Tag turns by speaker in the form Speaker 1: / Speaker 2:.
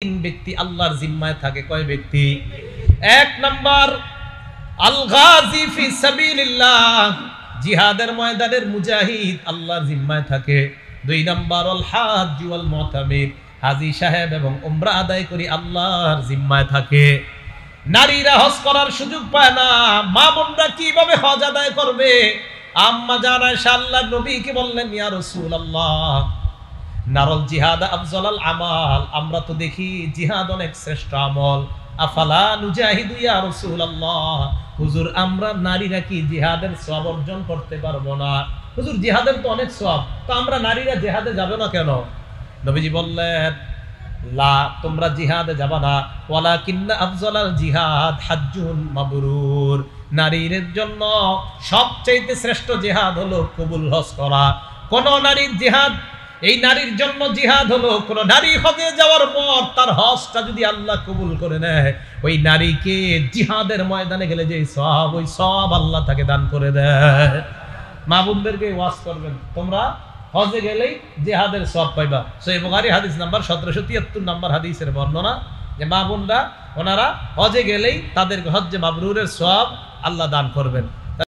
Speaker 1: তিন ব্যক্তি আল্লাহর জিম্মায় থাকে। কয় ব্যক্তি? এক নাম্বার আল গাজী ফি সাবিলিল্লাহ, জিহাদের ময়দানের মুজাহিদ আল্লাহর জিম্মায় থাকে। দুই নাম্বার আল হাজ্জ ওয়াল মুতামির, হাজী সাহেব এবং উমরা আদায় করি আল্লাহর জিম্মায় থাকে। নারীরা হজ করার সুযোগ পায় না, মা বোনরা কিভাবে হজ আদায় করবে? আম্মা জান আয়েশা আল্লাহর নবীকে বললেন, ইয়া রাসূলুল্লাহ নারল জিহাদ আফজালাল আমাল, আমরা তো দেখি জিহাদ অনেক শ্রেষ্ঠ আমল। আফালা নুজাহিদু ইয়া রাসূলুল্লাহ, হুজুর আমরা নারীরা কি জিহাদের সওয়াব অর্জন করতে পারবো না? হুজুর জিহাদের তো অনেক সওয়াব, তো আমরা নারীরা জিহাদে যাবে না কেন? নবীজি বললেন, লা, তোমরা জিহাদে যাবা না, ওয়ালাকিন্না আফজালাল জিহাদ হাজ্জুন মাবরুর, নারীদের জন্য সবচেয়ে শ্রেষ্ঠ জিহাদ হলো কবুল হজ করা। কোন নারীর জিহাদ, এই নারীর জন্য জিহাদ হলো কোন নারী হজে যাওয়ার পর তার হজটা যদি আল্লাহ কবুল করে নেয়, ওই নারীকে জিহাদের ময়দানে গেলে যে সওয়াব, ওই সওয়াব আল্লাহ তাকে দান করে দেয়। মা বোনদেরকে ওয়াজ করবেন, তোমরা হজে গেলেই জিহাদের সওয়াব পাইবা। সহিহ বুখারী হাদিস নাম্বার 1773 নাম্বার হাদিসের বর্ণনা, যে মা বোনরা ওনারা হজে গেলেই তাদের হজ্জে মাবরুরের সওয়াব আল্লাহ দান করবেন।